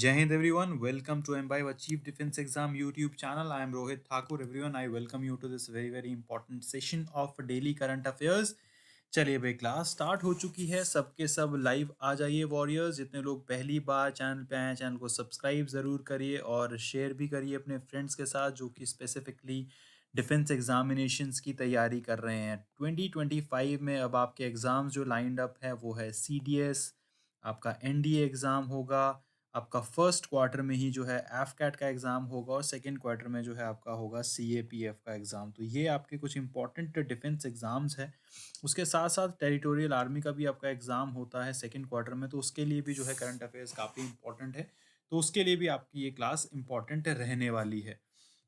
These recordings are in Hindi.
Jai Hind everyone, welcome to Imbibe Achieve Defense Exam YouTube channel. I am Rohit Thakur. Everyone, I welcome you to this very important session of daily current affairs. चलिए भाई, क्लास स्टार्ट हो चुकी है। सबके सब लाइव आ जाइए वॉरियर्स। जितने लोग पहली बार चैनल पे आए, चैनल को सब्सक्राइब ज़रूर करिए और शेयर भी करिए अपने फ्रेंड्स के साथ जो कि स्पेसिफिकली डिफेंस एग्जामिनेशंस की तैयारी कर रहे हैं। 2025 में अब आपके एग्ज़ाम्स जो लाइंड अप है वो है CDS, आपका NDA एग्ज़ाम होगा, आपका फर्स्ट क्वार्टर में ही जो है एफकैट का एग्ज़ाम होगा और सेकंड क्वार्टर में जो है आपका होगा CAPF का एग्ज़ाम। तो ये आपके कुछ इंपॉर्टेंट डिफेंस एग्ज़ाम्स हैं। उसके साथ साथ टेरिटोरियल आर्मी का भी आपका एग्ज़ाम होता है सेकंड क्वार्टर में, तो उसके लिए भी जो है करंट अफेयर्स काफ़ी इंपॉर्टेंट है। तो उसके लिए भी आपकी ये क्लास इंपॉर्टेंट रहने वाली है।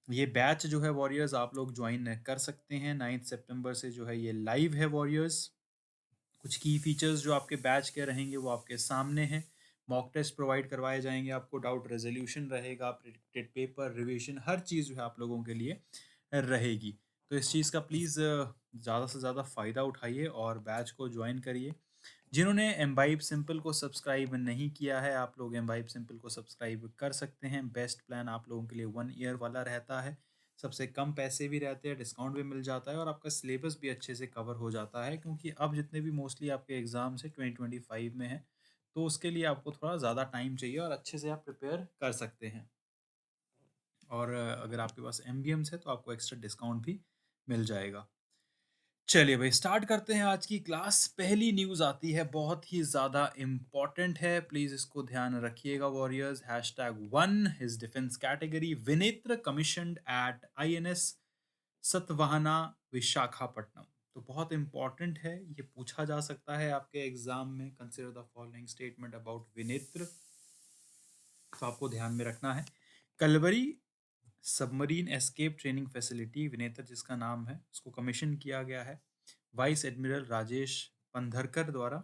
ये बैच जो है वॉरियर्स आप लोग ज्वाइन कर सकते हैं। 9 सितंबर से जो है ये लाइव है वॉरियर्स। कुछ की फीचर्स जो आपके बैच के रहेंगे वो आपके सामने हैं। मॉक टेस्ट प्रोवाइड करवाए जाएंगे आपको, डाउट रेजोल्यूशन रहेगा, प्रिडिक्टेड पेपर रिवीजन, हर चीज़ जो है आप लोगों के लिए रहेगी। तो इस चीज़ का प्लीज़ ज़्यादा से ज़्यादा फ़ायदा उठाइए और बैच को ज्वाइन करिए। जिन्होंने एम्बाइब सिंपल को सब्सक्राइब नहीं किया है, आप लोग एम्बाइब सिंपल को सब्सक्राइब कर सकते हैं। बेस्ट प्लान आप लोगों के लिए 1 ईयर वाला रहता है। सबसे कम पैसे भी रहते हैं, डिस्काउंट भी मिल जाता है और आपका सिलेबस भी अच्छे से कवर हो जाता है, क्योंकि अब जितने भी मोस्टली आपके एग्ज़ाम्स हैं 2025 में है, तो उसके लिए आपको थोड़ा ज़्यादा टाइम चाहिए और अच्छे से आप प्रिपेयर कर सकते हैं। और अगर आपके पास MBMs है तो आपको एक्स्ट्रा डिस्काउंट भी मिल जाएगा। चलिए भाई, स्टार्ट करते हैं आज की क्लास। पहली न्यूज़ आती है, बहुत ही ज़्यादा इम्पॉर्टेंट है, प्लीज़ इसको ध्यान रखिएगा warriors. #1 his defence category, Vinetra commissioned at INS Satavahana Visakhapatnam. तो बहुत इंपॉर्टेंट है, ये पूछा जा सकता है आपके एग्जाम में। Consider the following statement about Vinetra, तो आपको ध्यान में रखना है। Kalvari submarine escape training facility, Vinetra जिसका नाम है, उसको कमीशन किया गया है वाइस एडमिरल राजेश पंधरकर द्वारा,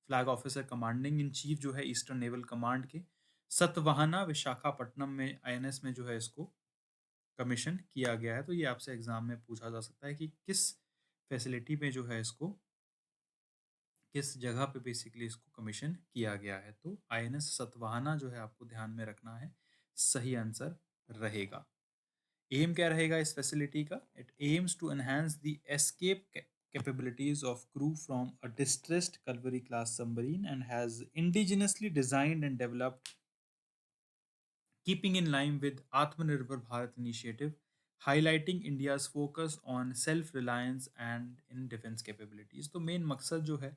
flag officer commanding in chief जो है ईस्टर्न नेवल कमांड के, सतवाहना विशाखापट्टनम में INS में जो है इसको कमीशन किया गया है। तो ये आपसे एग्जाम में पूछा जा सकता है कि किस फैसिलिटी में जो है इसको, किस जगह पे बेसिकली इसको कमीशन किया गया है। तो INS सतवाहना जो है आपको ध्यान में रखना है, सही आंसर रहेगा। एम क्या रहेगा इस फैसिलिटी का? It aims to enhance the escape capabilities of crew from a distressed Calvary class submarine and has indigenously designed and developed, keeping in line with Atmanirbhar Bharat initiative, highlighting India's focus on self-reliance and in defense capabilities। तो मेन मकसद जो है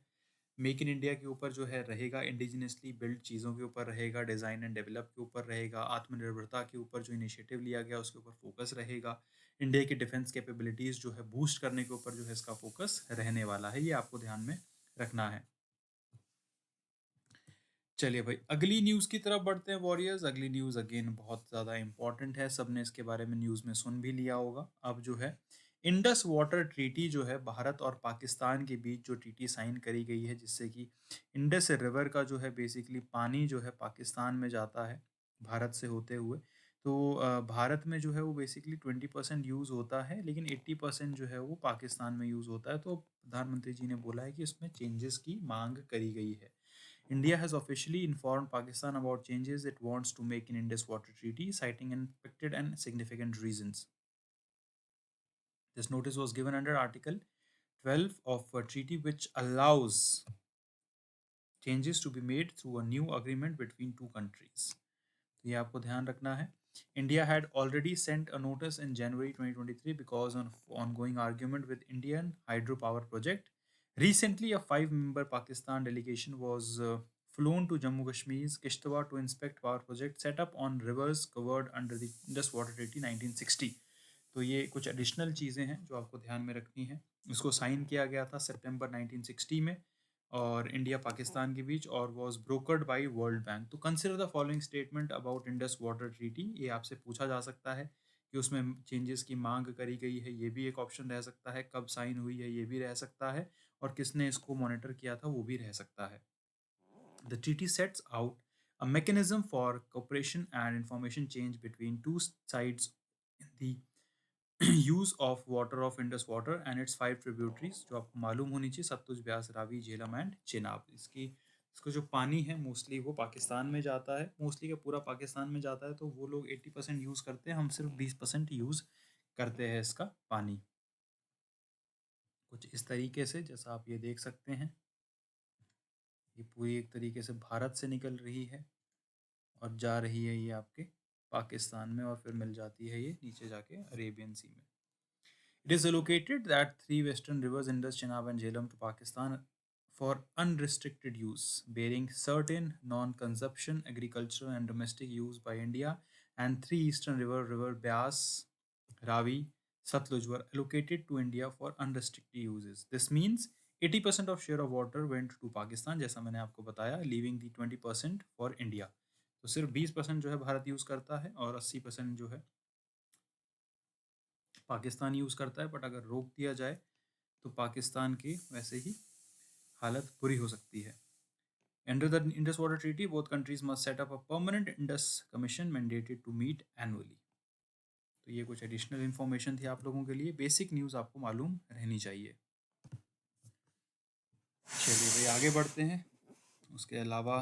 मेक इन इंडिया के ऊपर जो है रहेगा, इंडिजिनसली बिल्ड चीज़ों के ऊपर रहेगा, डिज़ाइन एंड डेवलप के ऊपर रहेगा, आत्मनिर्भरता के ऊपर जो इनिशिएटिव लिया गया उसके ऊपर फोकस रहेगा, इंडिया की डिफेंस कैपेबिलिटीज़ जो है बूस्ट करने के ऊपर जो है इसका फोकस रहने वाला है। ये आपको ध्यान में रखना है। चलिए भाई, अगली न्यूज़ की तरफ बढ़ते हैं वॉरियर्स। अगली न्यूज़ अगेन बहुत ज़्यादा इंपॉर्टेंट है, सबने इसके बारे में न्यूज़ में सुन भी लिया होगा। अब जो है इंडस वाटर ट्रीटी जो है भारत और पाकिस्तान के बीच जो ट्रीटी साइन करी गई है, जिससे कि इंडस रिवर का जो है बेसिकली पानी जो है पाकिस्तान में जाता है भारत से होते हुए। तो भारत में जो है वो बेसिकली 20% यूज़ होता है, लेकिन 80% जो है वो पाकिस्तान में यूज़ होता है। तो प्रधानमंत्री जी ने बोला है कि इसमें चेंजेस की मांग करी गई है। India has officially informed Pakistan about changes it wants to make in Indus Water Treaty, citing unexpected and significant reasons. This notice was given under Article 12 of a treaty, which allows changes to be made through a new agreement between two countries. तो ये आपको ध्यान रखना है। India had already sent a notice in January 2023 because of ongoing argument with Indian hydropower project. Recently, a 5-member Pakistan delegation was flown to Jammu Kashmir's Kishtwar to inspect power project set up on rivers covered under the Indus Water Treaty 1960. तो ये कुछ एडिशनल चीज़ें हैं जो आपको ध्यान में रखनी है। इसको साइन किया गया था सितंबर 1960 में और इंडिया पाकिस्तान के बीच, और was brokered by World Bank. तो consider the following statement about Indus water treaty, ये आपसे पूछा जा सकता है कि उसमें चेंजेस की मांग करी गई है, ये भी एक ऑप्शन रह सकता है। कब साइन हुई है, ये भी रह सकता है। और किसने इसको मॉनिटर किया था, वो भी रह सकता है। The treaty sets out a mechanism for cooperation and information change between two sides in the use of water of Indus water and it's 5 tributaries, जो आपको मालूम होनी चाहिए, सतलुज, ब्यास, रावी, झेलम एंड चेनाब। इसका जो पानी है मोस्टली वो पाकिस्तान में जाता है, मोस्टली का पूरा पाकिस्तान में जाता है। तो वो लोग 80% यूज़ करते हैं, हम सिर्फ 20% यूज़ करते हैं इसका पानी। कुछ इस तरीके से जैसा आप ये देख सकते हैं, ये पूरी एक तरीके से भारत से निकल रही है और जा रही है ये आपके पाकिस्तान में, और फिर मिल जाती है ये नीचे जाके अरेबियन सी में। It is allocated that three western rivers, Indus, Chenab, and Jhelum, to Pakistan for unrestricted use, bearing certain non-consumption, agricultural, and domestic use by India, and three eastern river Beas, Ravi, Satluj were allocated to India for unrestricted uses. This means 80% of share of water went to Pakistan, जैसा मैंने आपको बताया, leaving the 20% for India. तो सिर्फ 20% जो है भारत यूज़ करता है और 80% जो है पाकिस्तान यूज़ करता है। बट अगर रोक दिया जाए तो पाकिस्तान की वैसे ही हालत बुरी हो सकती है। Under the Indus Water Treaty, both countries must set up a permanent Indus Commission mandated to meet annually. तो ये कुछ एडिशनल इन्फॉर्मेशन थी आप लोगों के लिए, बेसिक न्यूज़ आपको मालूम रहनी चाहिए। चलिए भाई आगे बढ़ते हैं। उसके अलावा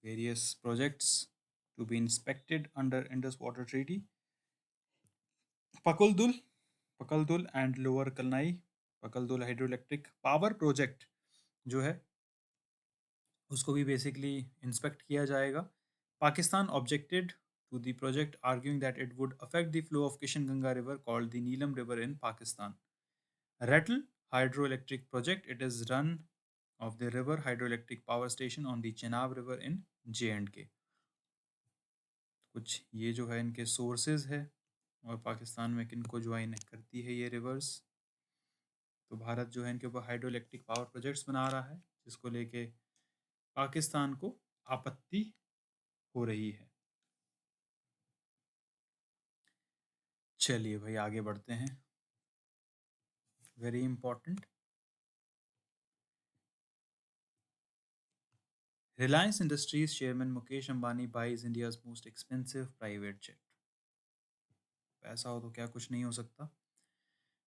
various projects to be inspected under Indus water treaty, Pakaldul Pakaldul and lower Kalnai Pakaldul hydro electric power project जो है उसको भी बेसिकली इंस्पेक्ट किया जाएगा। Pakistan objected to the project, arguing that it would affect the flow of Kishan Ganga river called the Neelam river in Pakistan. Ratle hydro electric project, it is run of the river hydroelectric power station on the Chenab river in J&K। कुछ ये जो है इनके सोर्सेज है और पाकिस्तान में किनको ज्वाइन करती है ये रिवर्स। तो भारत जो है इनके ऊपर हाइड्रो इलेक्ट्रिक पावर प्रोजेक्ट्स बना रहा है, जिसको लेके पाकिस्तान को आपत्ति हो रही है। चलिए भाई आगे बढ़ते हैं। Very important, Reliance Industries chairman Mukesh Ambani buys India's most expensive private jet. पैसा हो तो क्या कुछ नहीं हो सकता।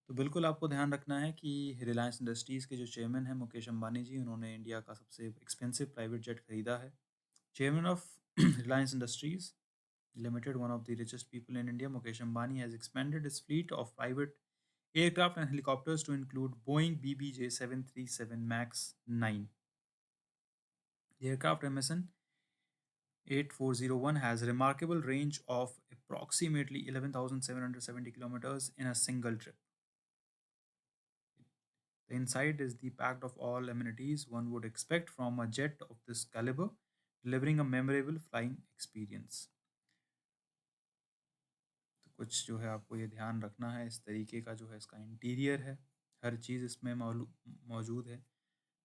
तो बिल्कुल आपको ध्यान रखना है कि रिलायंस इंडस्ट्रीज़ के जो चेयरमैन हैं मुकेश अंबानी जी, उन्होंने इंडिया का सबसे एक्सपेंसिव प्राइवेट जेट खरीदा है। Chairman of Reliance industries limited, one of the richest people in India, Mukesh Ambani has expanded his fleet of private aircraft and helicopters to include Boeing BBJ 737 MAX 9. The aircraft MSN 8401 has a remarkable range of approximately 11,770 kilometers in a single trip. The inside is the packed of all amenities one would expect from a jet of this caliber, delivering a memorable flying experience. तो कुछ जो है आपको ये ध्यान रखना है, इस तरीके का जो है इसका इंटीरियर है, हर चीज़ इसमें मौजूद है।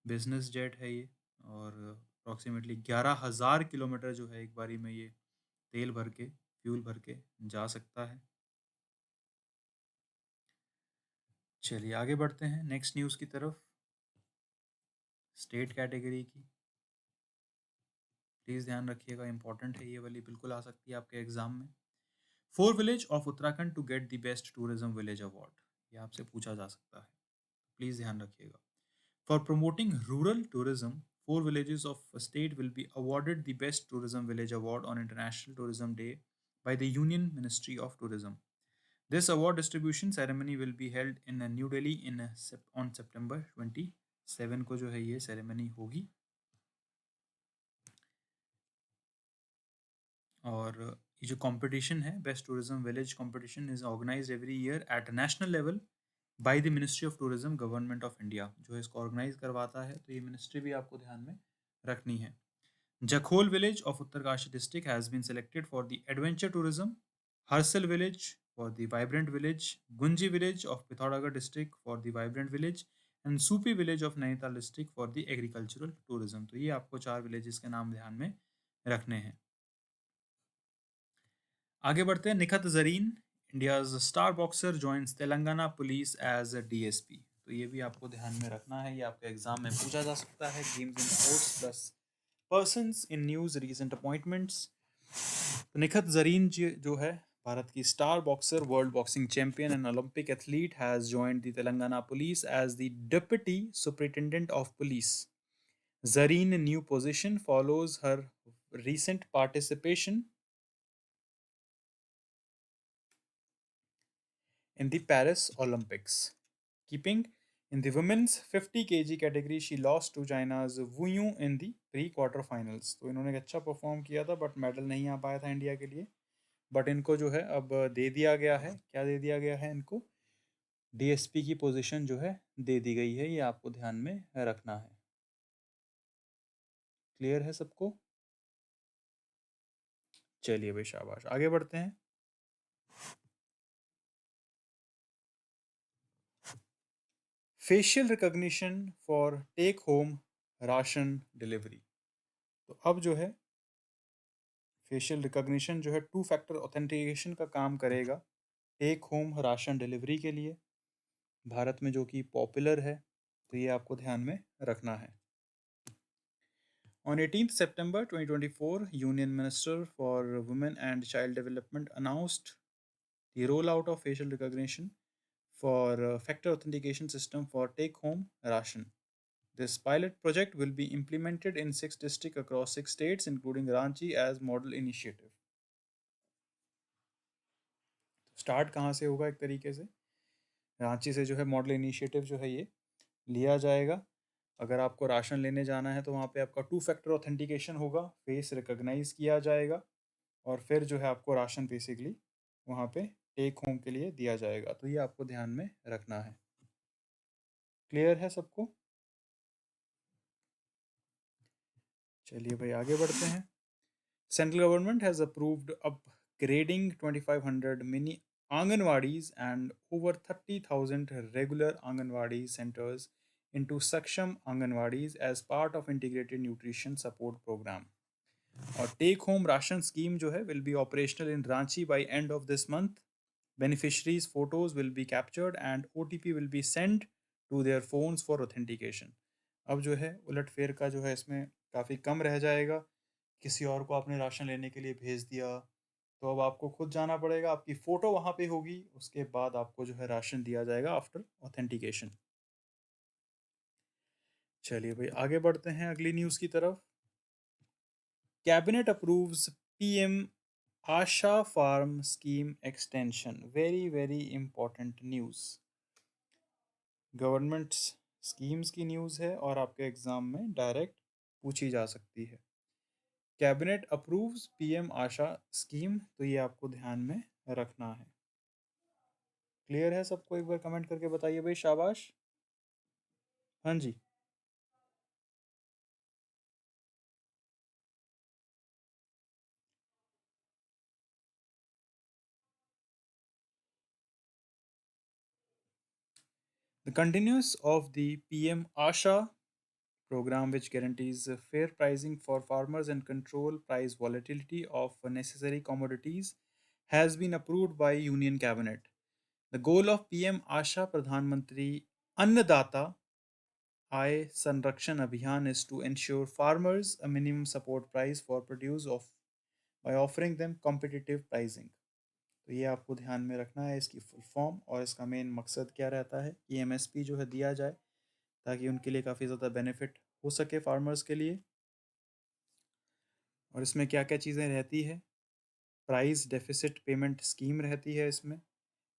बिजनेस जेट है ये, और अप्रॉक्सीमेटली 11,000 किलोमीटर जो है एक बारी में ये तेल भर के, फ्यूल भर के जा सकता है। चलिए आगे बढ़ते हैं नेक्स्ट न्यूज़ की तरफ, स्टेट कैटेगरी की। प्लीज़ ध्यान रखिएगा, इंपॉर्टेंट है ये वाली, बिल्कुल आ सकती है आपके एग्जाम में। 4 village of Uttarakhand to get the best tourism village award, ये आपसे पूछा जा सकता है, प्लीज़ ध्यान रखिएगा। For promoting rural tourism, 4 villages of a state will be awarded the Best Tourism Village Award on International Tourism Day by the Union Ministry of Tourism. This award distribution ceremony will be held in New Delhi on September 27 को जो है ये सेरेमनी होगी। और ये जो कंपटीशन है best tourism village competition is organised every year at national level by the ministry of tourism, government of India जो है इसको ऑर्गेनाइज करवाता है। तो ये मिनिस्ट्री भी आपको ध्यान में रखनी है। Jakhol village of Uttarkashi district has been selected for the adventure tourism, Harsil village for the vibrant village, Gunji village of Pithoragarh district for the vibrant village and Supi village of Nainital district for the agricultural tourism. तो ये आपको 4 विलेजेस के नाम ध्यान में रखने हैं। आगे बढ़ते हैं। Nikhat Zareen India's star boxer joins Telangana police as a DSP. तो ये भी आपको ध्यान में रखना है, ये आपके एग्जाम में पूछा जा सकता है। Games in sports plus persons in news recent appointments. तो निखत जरीन जी जो है भारत की star boxer, world boxing champion and Olympic athlete has joined the Telangana police as the deputy superintendent of police. Zareen new position follows her recent participation in the Paris Olympics. Keeping in the women's 50 kg category, she lost to China's Wu Yu in the pre-quarter finals. तो इन्होंने अच्छा परफॉर्म किया था बट मेडल नहीं आ पाया था इंडिया के लिए। बट इनको जो है अब दे दिया गया है, क्या दे दिया गया है इनको? डीएसपी की पोजीशन जो है दे दी गई है, ये आपको ध्यान में रखना है। क्लियर है सबको? चलिए भाई शाबाश, आगे बढ़ते हैं। Facial recognition for take home ration delivery. तो अब जो है फेशियल रिकॉग्निशन जो है टू फैक्टर ऑथेंटिकेशन का काम करेगा टेक होम राशन डिलीवरी के लिए, भारत में जो कि पॉपुलर है। तो ये आपको ध्यान में रखना है। On 18th September 2024, Union Minister for Women and Child Development announced the rollout of facial recognition for factor authentication system for take home ration. This pilot project will be implemented in 6 districts across 6 states, including Ranchi as model initiative. Start कहाँ से होगा? एक तरीके से रांची से जो है मॉडल इनिशिएटिव जो है ये लिया जाएगा। अगर आपको राशन लेने जाना है तो वहाँ पे आपका टू फैक्टर ऑथेंटिकेशन होगा, फेस रिकॉग्नाइज किया जाएगा और फिर जो है आपको राशन बेसिकली वहाँ पे टेक होम के लिए दिया जाएगा। तो ये आपको ध्यान में रखना है। क्लियर है सबको? चलिए भाई आगे बढ़ते हैं। Central government has approved upgrading 2,500 mini Anganwadis and over 30,000 regular Anganwadi centers into Saksham Anganwadis as part of integrated nutrition support program. और टेक होम राशन स्कीम जो है will be operational in Ranchi by end of this month. Beneficiaries' photos will be captured and OTP will be sent to their phones for authentication. अब जो है उलटफेर का जो है इसमें काफ़ी कम रह जाएगा। किसी और को आपने राशन लेने के लिए भेज दिया तो अब आपको खुद जाना पड़ेगा, आपकी फ़ोटो वहाँ पे होगी, उसके बाद आपको जो है राशन दिया जाएगा आफ्टर ऑथेंटिकेशन। चलिए भाई आगे बढ़ते हैं अगली न्यूज़ की तरफ। Cabinet approves PM Aasha farm scheme extension. Very very important news. Government schemes की न्यूज़ है और आपके एग्ज़ाम में डायरेक्ट पूछी जा सकती है। कैबिनेट अप्रूव्स पीएम आशा स्कीम, तो ये आपको ध्यान में रखना है। क्लियर है सबको? एक बार कमेंट करके बताइए भाई शाबाश। हाँ जी। The continuance of the PM Asha program, which guarantees fair pricing for farmers and control price volatility of necessary commodities, has been approved by Union Cabinet. The goal of PM Asha Pradhan Mantri Annadata Aay Sanrakshan Abhiyan is to ensure farmers a minimum support price for produce of by offering them competitive pricing. तो ये आपको ध्यान में रखना है इसकी फुल फॉर्म और इसका मेन मकसद क्या रहता है कि एमएसपी जो है दिया जाए ताकि उनके लिए काफ़ी ज़्यादा बेनिफिट हो सके फार्मर्स के लिए। और इसमें क्या क्या चीज़ें रहती है? प्राइस डेफिसिट पेमेंट स्कीम रहती है इसमें।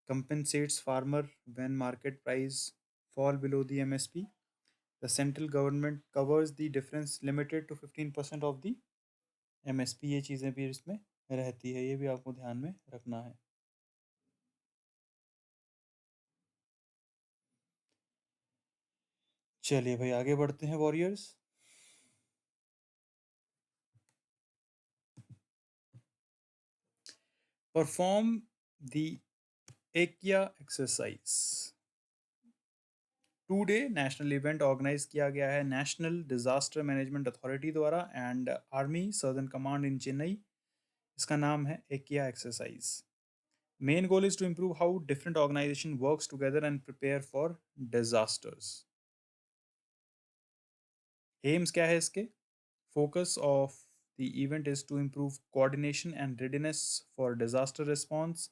Compensates farmer when market price fall below the MSP. The central government covers the difference limited to 15% of the MSP. ये चीज़ें भी इसमें रहती है, ये भी आपको ध्यान में रखना है। चलिए भाई आगे बढ़ते हैं warriors. Perform the Aikya exercise. Today national event organise किया गया है नेशनल डिजास्टर मैनेजमेंट अथॉरिटी द्वारा and army southern command in Chennai. इसका नाम है Aikya exercise. Main goal is to improve how different organization works together and prepare for disasters. Aims क्या है इसके? Focus of the event is to improve coordination and readiness for disaster response.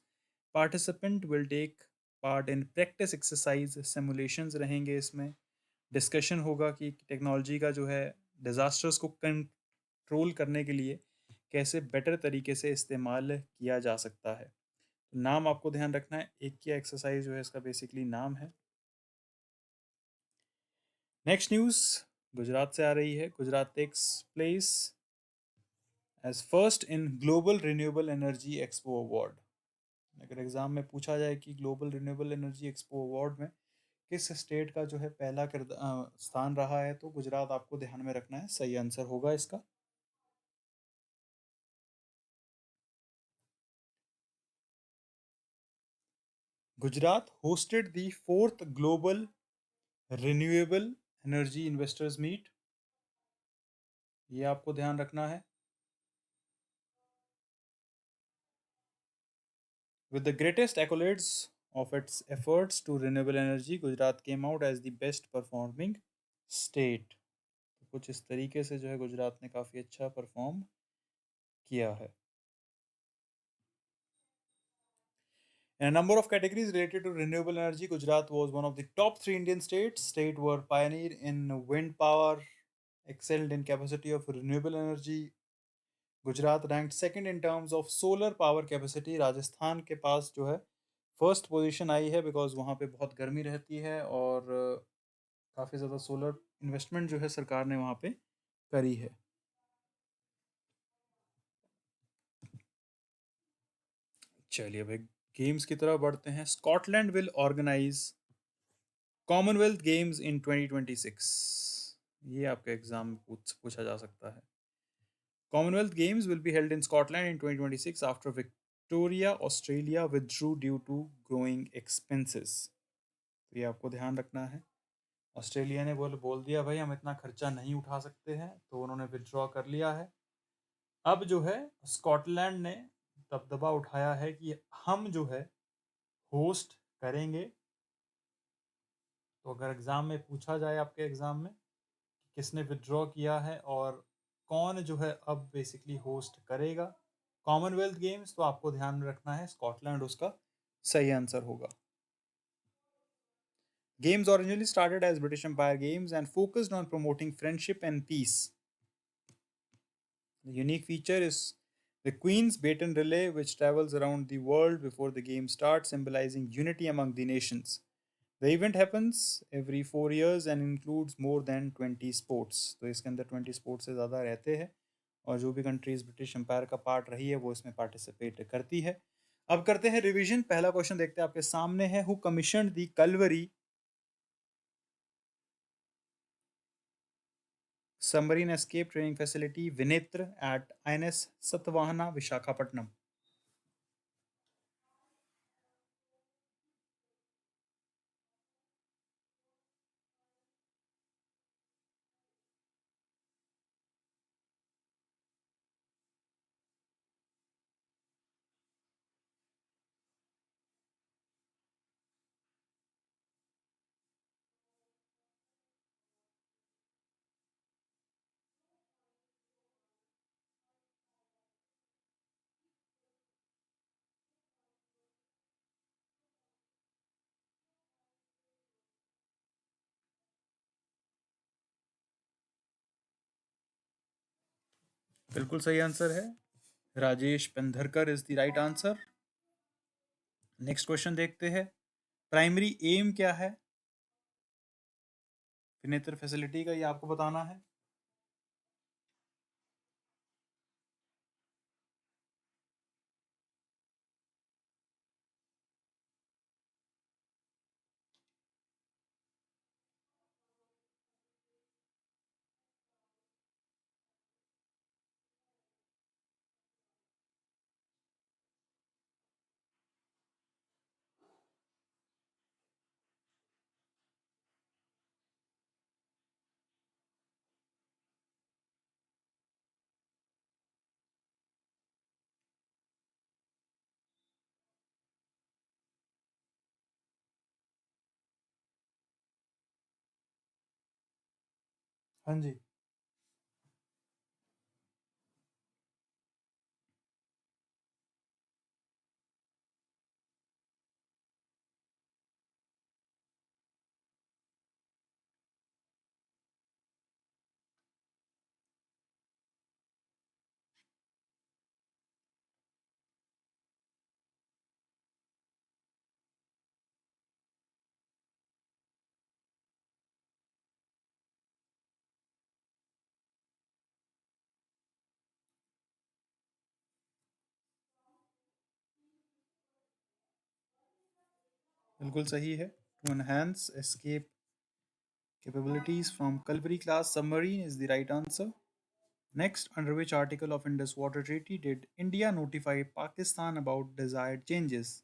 Participant will take part in practice exercise, simulations रहेंगे इसमें, डिस्कशन होगा कि टेक्नोलॉजी का जो है डिज़ास्टर्स को कंट्रोल करने के लिए कैसे बेटर तरीके से इस्तेमाल किया जा सकता है। तो नाम आपको ध्यान रखना है, एक किया एक्सरसाइज जो है इसका बेसिकली नाम है। नेक्स्ट न्यूज़ गुजरात से आ रही है। Gujarat takes place as first in global renewable energy expo award. अगर एग्जाम में पूछा जाए कि global renewable energy expo award में किस स्टेट का जो है पहला स्थान रहा है, तो गुजरात आपको ध्यान में रखना है, सही आंसर होगा इसका। Gujarat hosted the fourth global renewable energy investors meet, ये आपको ध्यान रखना है। With the greatest accolades of its efforts to renewable energy, Gujarat came out as the best performing state। तो कुछ इस तरीके से जो है गुजरात ने काफ़ी अच्छा परफॉर्म किया है। In a number of categories related to renewable energy, Gujarat was one of the top three Indian states. State were pioneer in wind power, excelled in capacity of renewable energy. Gujarat ranked second in terms of solar power capacity. Rajasthan के पास जो है फर्स्ट पोजीशन आई है, बिकॉज वहाँ पे बहुत गर्मी रहती है और काफ़ी ज़्यादा सोलर इन्वेस्टमेंट जो है सरकार ने वहाँ पे करी है। चलिए भाई गेम्स की तरफ बढ़ते हैं। Scotland will organise Commonwealth Games in 2026। ये आपके एग्जाम में पूछा जा सकता है। Commonwealth Games will be held in Scotland in 2026 after Victoria, Australia withdrew due to growing expenses। तो ये आपको ध्यान रखना है। ऑस्ट्रेलिया ने बोल दिया भाई हम इतना खर्चा नहीं उठा सकते हैं, तो उन्होंने विड्रॉ कर लिया है। अब जो है स्कॉटलैंड ने दबदबा उठाया है कि हम जो है होस्ट करेंगे। तो अगर एग्ज़ाम में पूछा जाए आपके एग्ज़ाम में कि किसने विड्रॉ किया है और कौन जो है अब बेसिकली होस्ट करेगा कॉमनवेल्थ गेम्स, तो आपको ध्यान में रखना है स्कॉटलैंड उसका सही आंसर होगा। Games originally started as British Empire Games and focused on promoting friendship and peace. The unique feature is the Queen's Baton Relay, which travels around the world before the game starts, symbolizing unity among the nations. The event happens every 4 years and includes more than 20 sports। तो इसके अंदर 20 स्पोर्ट्स से ज़्यादा रहते हैं और जो भी कंट्रीज ब्रिटिश एम्पायर का पार्ट रही है वो इसमें पार्टिसिपेट करती है। अब करते हैं रिवीजन। पहला क्वेश्चन देखते हैं आपके सामने है, who commission the Kalvari submarine escape training facility Vinetra at INS Satavahana Visakhapatnam. बिल्कुल सही आंसर है, Rajesh Pendharkar is the right answer. Next question देखते हैं, प्राइमरी एम क्या है विनेत्र फैसिलिटी का, ये आपको बताना है। हाँ जी। बिल्कुल सही है। To enhance escape capabilities from Kalvari class submarine is the right answer. Next, under which article of Indus Water Treaty did India notify Pakistan about desired changes?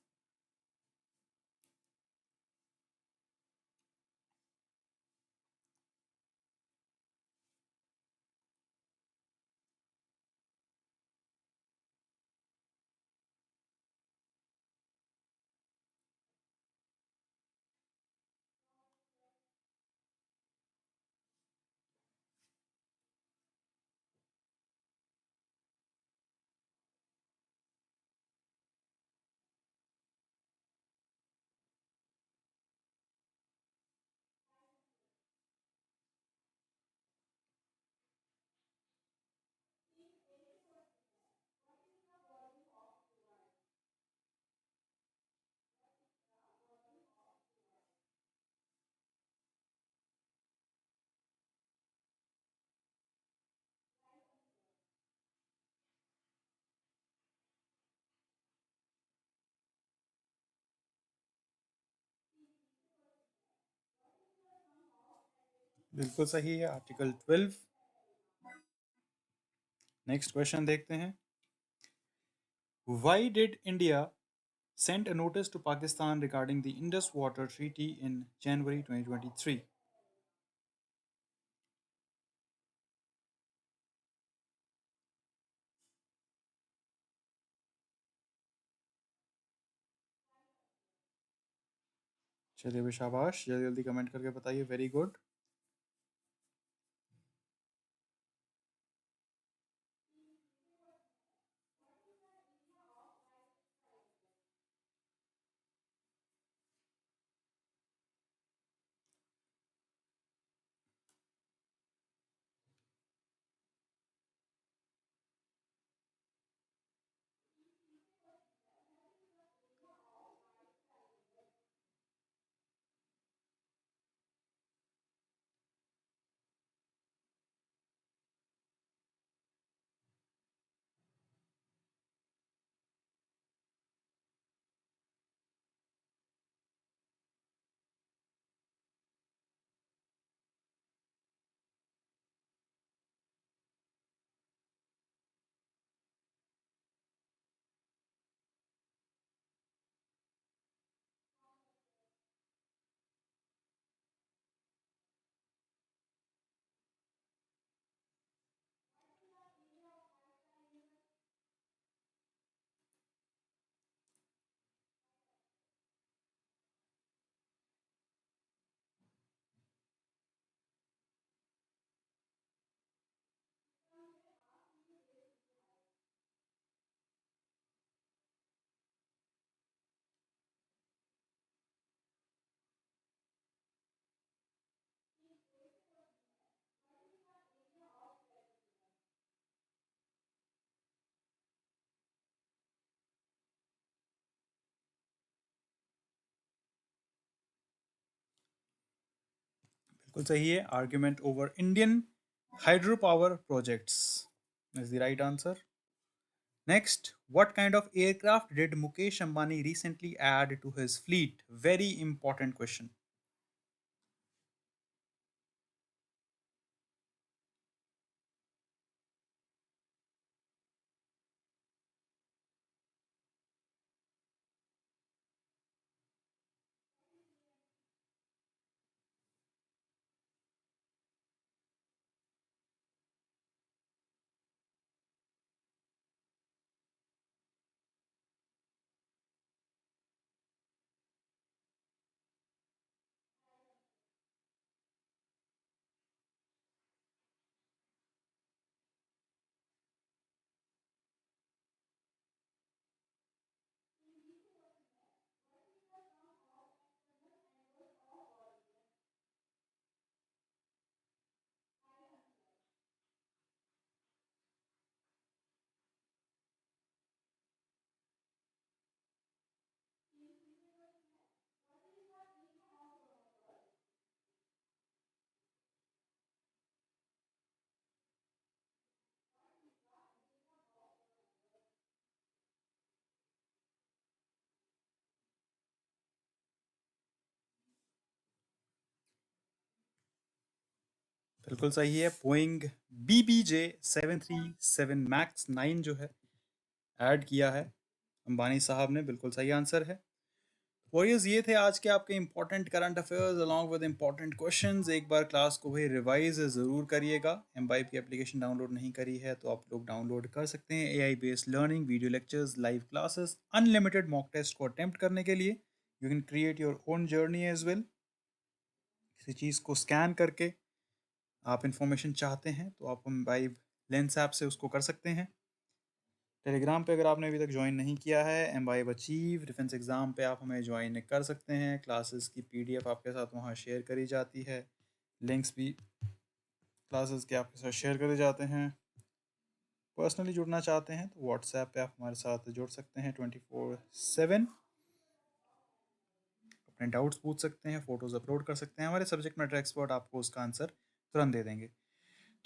बिल्कुल सही है, आर्टिकल 12। नेक्स्ट क्वेश्चन देखते हैं। Why did India send a notice to Pakistan regarding the Indus Water Treaty in January 2023? चलिए भी शाबाश, जल्दी जल्दी कमेंट करके बताइए। Very good. बिल्कुल सही है, argument over Indian hydro power projects is the right answer. Next, what kind of aircraft did Mukesh Ambani recently add to his fleet? Very important question. बिल्कुल सही है। बोइंग BBJ 737 मैक्स 9 जो है ऐड किया है अंबानी साहब ने, बिल्कुल सही आंसर है। वॉरियर्स, ये थे आज के आपके important current affairs along with important questions. एक बार क्लास को भाई रिवाइज ज़रूर करिएगा। एम्बाइब की एप्लीकेशन डाउनलोड नहीं करी है तो आप लोग डाउनलोड कर सकते हैं। AI based learning, video lectures, live classes, unlimited mock test को अटेम्प्ट करने के लिए you can create your own journey as well. किसी चीज़ को स्कैन करके आप इंफॉर्मेशन चाहते हैं तो आप एम्बाइब लेंस ऐप से उसको कर सकते हैं। टेलीग्राम पे अगर आपने अभी तक ज्वाइन नहीं किया है, एम्बाइब अचीव डिफेंस एग्ज़ाम पे आप हमें ज्वाइन कर सकते हैं। क्लासेस की PDF आपके साथ वहाँ शेयर करी जाती है, लिंक्स भी क्लासेस के आपके साथ शेयर करे जाते हैं। पर्सनली जुड़ना चाहते हैं तो व्हाट्सएप पे आप हमारे साथ जुड़ सकते हैं 24/7। अपने डाउट्स पूछ सकते हैं, फोटोज़ अपलोड कर सकते हैं। हमारे सब्जेक्ट मैटर एक्सपर्ट आपको उसका आंसर तुरंत दे देंगे।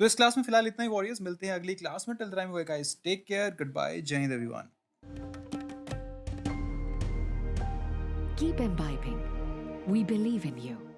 तो इस क्लास में फिलहाल इतना ही वॉरियर्स, मिलते हैं अगली क्लास में। Till time guys, take care, goodbye, Jai Hind everyone. Keep imbibing. We believe in you.